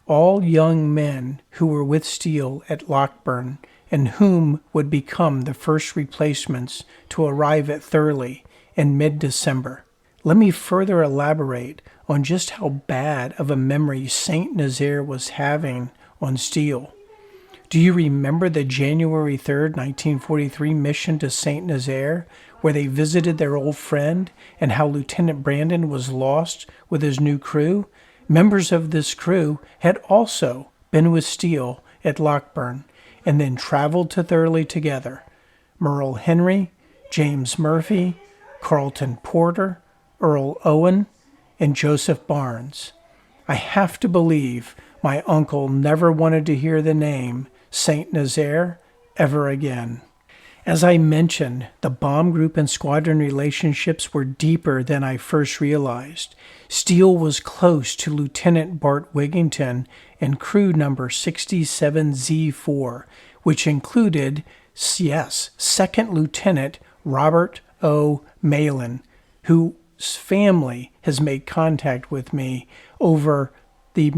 all young men who were with Steele at Lockburn and whom would become the first replacements to arrive at Thurleigh in mid-December. Let me further elaborate on just how bad of a memory St. Nazaire was having on Steele. Do you remember the January 3rd, 1943 mission to St. Nazaire, where they visited their old friend, and how Lieutenant Brandon was lost with his new crew? Members of this crew had also been with Steele at Lockburn and then traveled to Thurleigh together. Merle Henry, James Murphy, Carlton Porter, Earl Owen, and Joseph Barnes. I have to believe my uncle never wanted to hear the name St. Nazaire ever again. As I mentioned, the bomb group and squadron relationships were deeper than I first realized. Steele was close to Lieutenant Bart Wigington and crew number 67Z4, which included, Second Lieutenant Robert O. Malin, whose family has made contact with me over the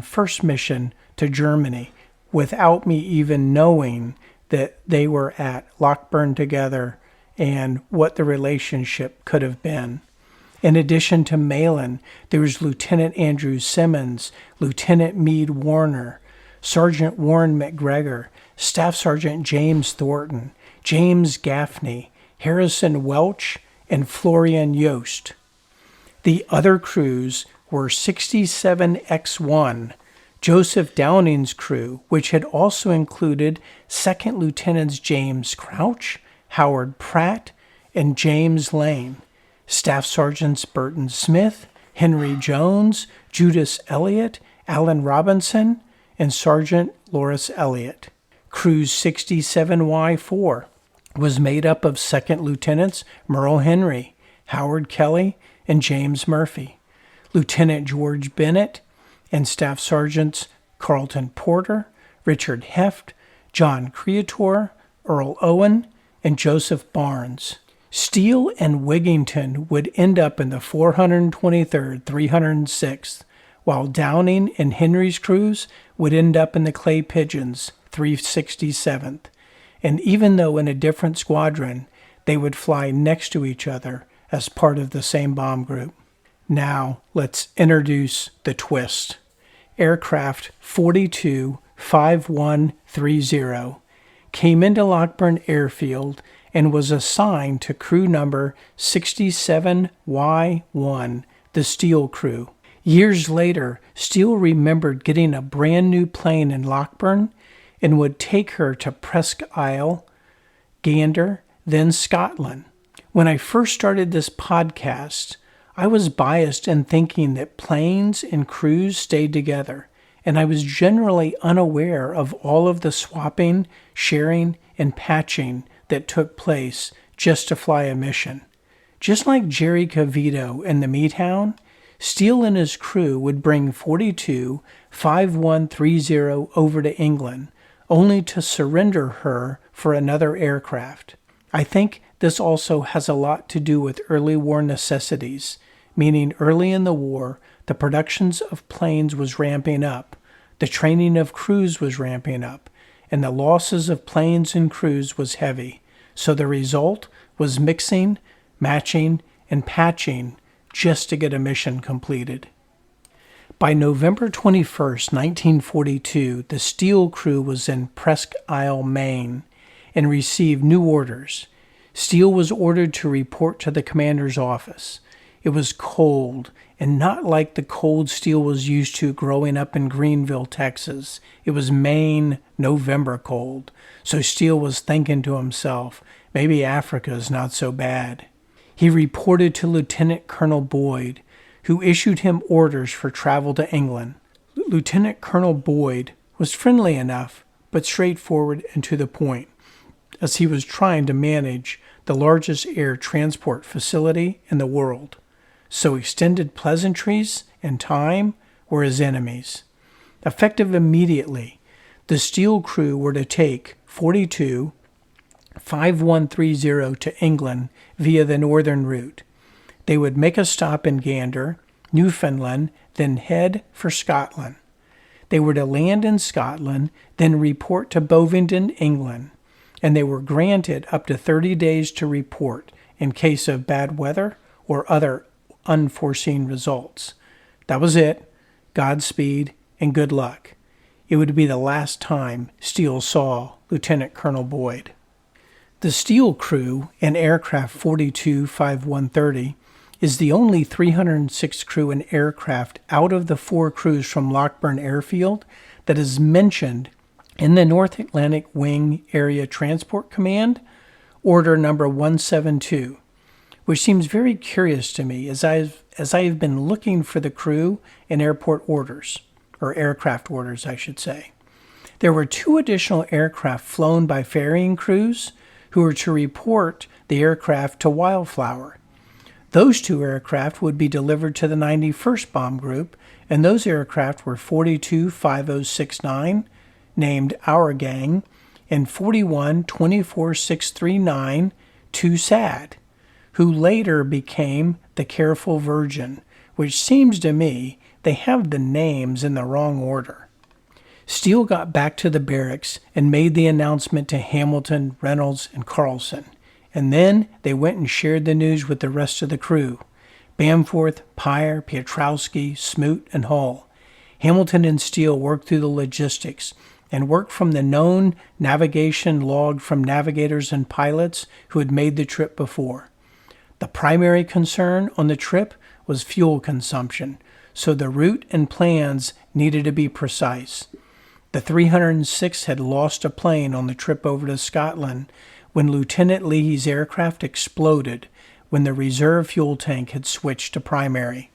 first mission to Germany, without me even knowing that they were at Lockburn together and what the relationship could have been. In addition to Malin, there was Lieutenant Andrew Simmons, Lieutenant Meade Warner, Sergeant Warren McGregor, Staff Sergeant James Thornton, James Gaffney, Harrison Welch, and Florian Yost. The other crews were 67X1, Joseph Downing's crew, which had also included Second Lieutenants James Crouch, Howard Pratt, and James Lane, Staff Sergeants Burton Smith, Henry Jones, Judas Elliott, Alan Robinson, and Sergeant Loris Elliott. Crews 67Y4 was made up of Second Lieutenants Merle Henry, Howard Kelly, and James Murphy, Lieutenant George Bennett, and Staff Sergeants Carlton Porter, Richard Heft, John Creator, Earl Owen, and Joseph Barnes. Steele and Wigington would end up in the 423rd, 306th, while Downing and Henry's crews would end up in the Clay Pigeons, 367th. And even though in a different squadron, they would fly next to each other as part of the same bomb group. Now, let's introduce the twist. Aircraft 425130 came into Lockburn Airfield and was assigned to crew number 67Y1, the Steele crew. Years later, Steele remembered getting a brand new plane in Lockburn and would take her to Presque Isle, Gander, then Scotland. When I first started this podcast, I was biased in thinking that planes and crews stayed together, and I was generally unaware of all of the swapping, sharing, and patching that took place just to fly a mission. Just like Jerry Cavito and the Meat Hound, Steele and his crew would bring 425130 over to England, only to surrender her for another aircraft. I think this also has a lot to do with early war necessities, meaning early in the war, the productions of planes was ramping up, the training of crews was ramping up, and the losses of planes and crews was heavy. So the result was mixing, matching, and patching just to get a mission completed. By November 21st, 1942, the Steele crew was in Presque Isle, Maine, and received new orders. Steele was ordered to report to the commander's office. It was cold, and not like the cold Steele was used to growing up in Greenville, Texas. It was Maine November cold, so Steele was thinking to himself, maybe Africa is not so bad. He reported to Lieutenant Colonel Boyd, who issued him orders for travel to England. Lieutenant Colonel Boyd was friendly enough, but straightforward and to the point, as he was trying to manage the largest air transport facility in the world. So extended pleasantries and time were his enemies. Effective immediately, the Steel crew were to take 42-5130 to England via the northern route. They would make a stop in Gander, Newfoundland, then head for Scotland. They were to land in Scotland, then report to Bovington, England, and they were granted up to 30 days to report in case of bad weather or other unforeseen results. That was it. Godspeed and good luck. It would be the last time Steele saw Lieutenant Colonel Boyd. The Steel crew in aircraft 42-5130 is the only 306 crew and aircraft out of the 4 crews from Lockburn Airfield that is mentioned in the North Atlantic Wing Area Transport Command, Order number 172, which seems very curious to me as I have been looking for the crew and airport orders, or aircraft orders, I should say. There were 2 additional aircraft flown by ferrying crews who were to report the aircraft to Wildflower. Those 2 aircraft would be delivered to the 91st Bomb Group, and those aircraft were 42-5069, named Our Gang, and 41-24639, Too Sad, who later became the Careful Virgin, which seems to me they have the names in the wrong order. Steele got back to the barracks and made the announcement to Hamilton, Reynolds, and Carlson, and then they went and shared the news with the rest of the crew: Bamforth, Pyre, Piotrowski, Smoot, and Hull. Hamilton and Steele worked through the logistics and worked from the known navigation log from navigators and pilots who had made the trip before. The primary concern on the trip was fuel consumption, so the route and plans needed to be precise. The 306 had lost a plane on the trip over to Scotland when Lieutenant Leahy's aircraft exploded when the reserve fuel tank had switched to primary.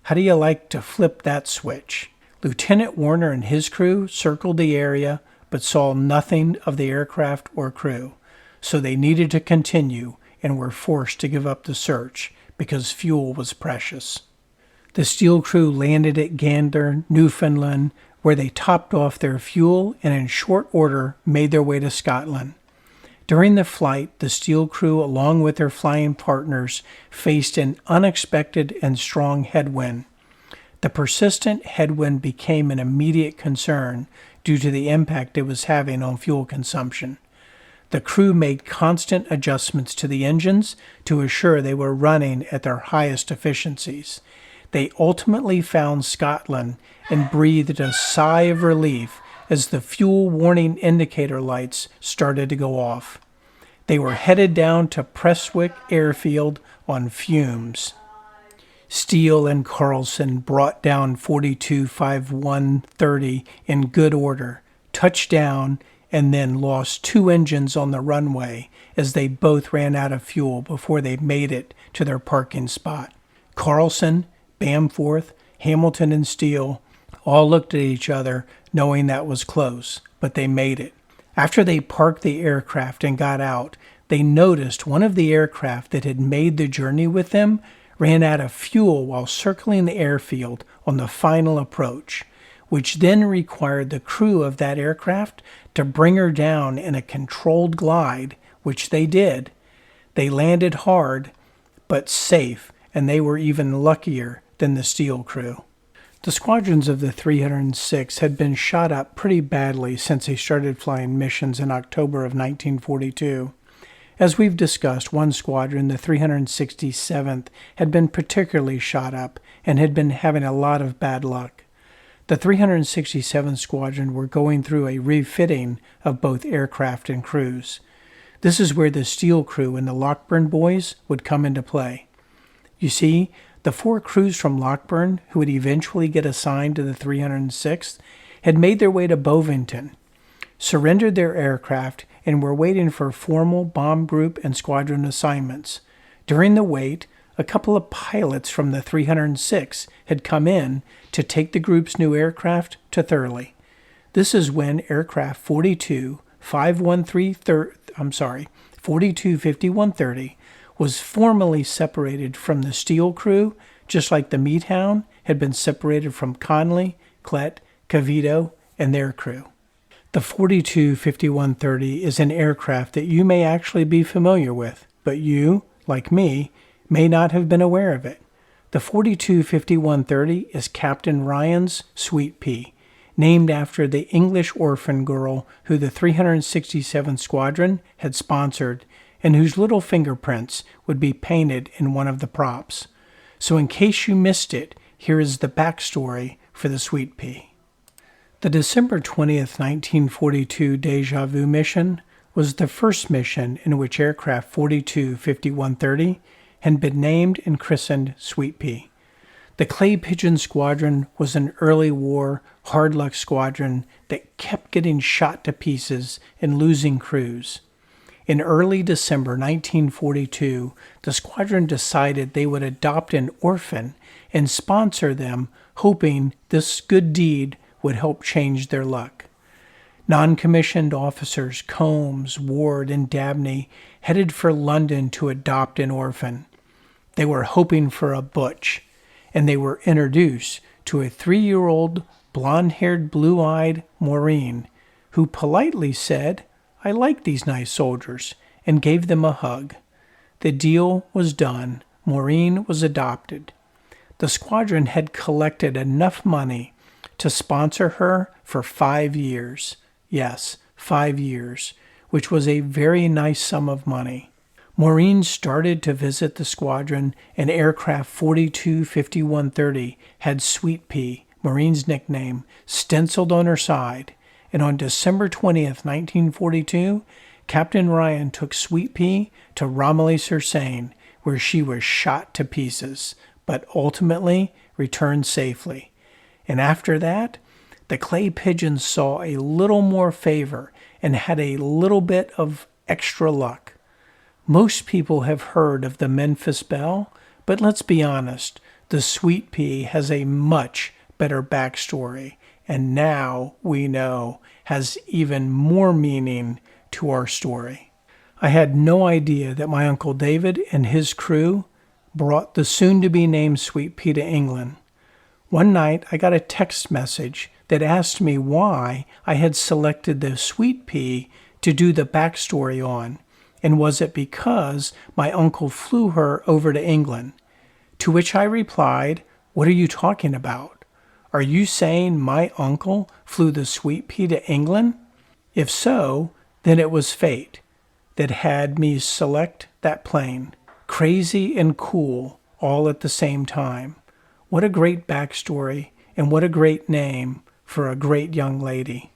How do you like to flip that switch? Lieutenant Warner and his crew circled the area but saw nothing of the aircraft or crew, so they needed to continue and were forced to give up the search because fuel was precious. The Steel crew landed at Gander, Newfoundland, where they topped off their fuel and in short order made their way to Scotland. During the flight, the Steel crew, along with their flying partners, faced an unexpected and strong headwind. The persistent headwind became an immediate concern due to the impact it was having on fuel consumption. The crew made constant adjustments to the engines to assure they were running at their highest efficiencies. They ultimately found Scotland and breathed a sigh of relief as the fuel warning indicator lights started to go off. They were headed down to Prestwick Airfield on fumes. Steele and Carlson brought down 42-5130 in good order, touched down, and then lost 2 engines on the runway as they both ran out of fuel before they made it to their parking spot. Carlson, Bamforth, Hamilton, and Steele all looked at each other, knowing that was close, but they made it. After they parked the aircraft and got out, they noticed one of the aircraft that had made the journey with them ran out of fuel while circling the airfield on the final approach, which then required the crew of that aircraft to bring her down in a controlled glide, which they did. They landed hard, but safe, and they were even luckier than the Steel crew. The squadrons of the 306 had been shot up pretty badly since they started flying missions in October of 1942. As we've discussed, one squadron, the 367th, had been particularly shot up and had been having a lot of bad luck. The 367th Squadron were going through a refitting of both aircraft and crews. This is where the Steel crew and the Lockburn boys would come into play. You see, the 4 crews from Lockburn, who would eventually get assigned to the 306th, had made their way to Bovington, surrendered their aircraft, and were waiting for formal bomb group and squadron assignments. During the wait, a couple of pilots from the 306 had come in to take the group's new aircraft to Thurleigh. This is when aircraft 425130 was formally separated from the Steel crew, just like the Meat Hound had been separated from Conley, Klett, Cavito, and their crew. The 425130 is an aircraft that you may actually be familiar with, but you, like me, may not have been aware of it. The 425130 is Captain Ryan's Sweet Pea, named after the English orphan girl who the 367th Squadron had sponsored and whose little fingerprints would be painted in one of the props. So in case you missed it, here is the backstory for the Sweet Pea. The December 20th, 1942 Deja Vu mission was the first mission in which aircraft 425130 had been named and christened Sweet Pea. The Clay Pigeon Squadron was an early war, hard luck squadron that kept getting shot to pieces and losing crews. In early December 1942, the squadron decided they would adopt an orphan and sponsor them, hoping this good deed would help change their luck. Non-commissioned officers Combs, Ward, and Dabney headed for London to adopt an orphan. They were hoping for a butch, and they were introduced to a 3-year-old, blonde-haired, blue-eyed Maureen, who politely said, "I like these nice soldiers," and gave them a hug. The deal was done. Maureen was adopted. The squadron had collected enough money to sponsor her for 5 years. Yes, 5 years, which was a very nice sum of money. Maureen started to visit the squadron, and aircraft 425130 had Sweet Pea, Maureen's nickname, stenciled on her side. And on December 20th, 1942, Captain Ryan took Sweet Pea to Romilly-sur-Seine, where she was shot to pieces, but ultimately returned safely. And after that, the Clay Pigeons saw a little more favor and had a little bit of extra luck. Most people have heard of the Memphis Belle, but let's be honest, the Sweet Pea has a much better backstory, and now we know has even more meaning to our story. I had no idea that my Uncle David and his crew brought the soon-to-be-named Sweet Pea to England. One night I got a text message that asked me why I had selected the Sweet Pea to do the backstory on, and was it because my uncle flew her over to England? To which I replied, "What are you talking about? Are you saying my uncle flew the Sweet Pea to England?" If so, then it was fate that had me select that plane. Crazy and cool all at the same time. What a great backstory, and what a great name for a great young lady.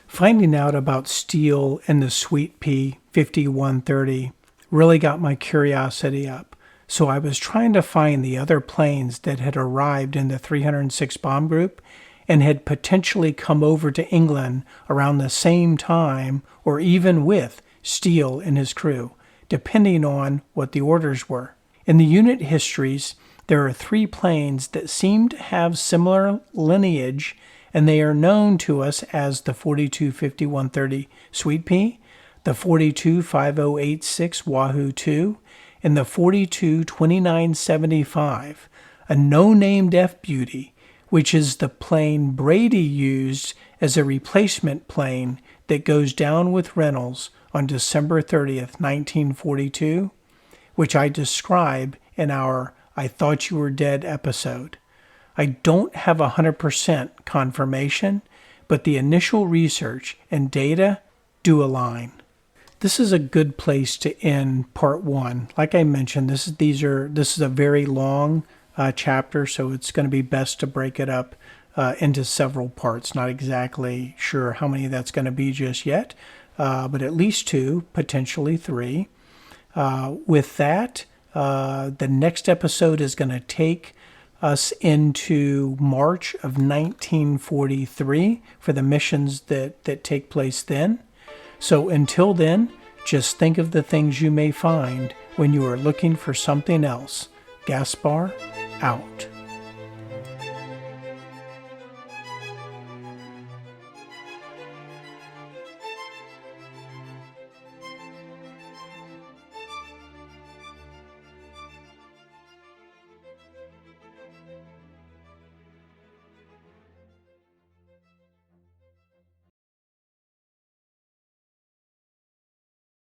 Finding out about Steele and the Sweet Pea 5130 really got my curiosity up. So I was trying to find the other planes that had arrived in the 306 bomb group and had potentially come over to England around the same time or even with Steele and his crew, depending on what the orders were. In the unit histories, there are 3 planes that seem to have similar lineage, and they are known to us as the 425130 Sweet Pea, the 425086 Wahoo 2, and the 422975, a no-named F-Beauty, which is the plane Brady used as a replacement plane that goes down with Reynolds on December 30th, 1942, which I describe in our I Thought You Were Dead episode. I don't have 100% confirmation, but the initial research and data do align. This is a good place to end part 1. Like I mentioned, this is a very long chapter, so it's going to be best to break it up into several parts. Not exactly sure how many that's going to be just yet, but at least 2, potentially 3. With that, the next episode is going to take us into March of 1943 for the missions that take place then. So until then, just think of the things you may find when you are looking for something else. Gaspar, out.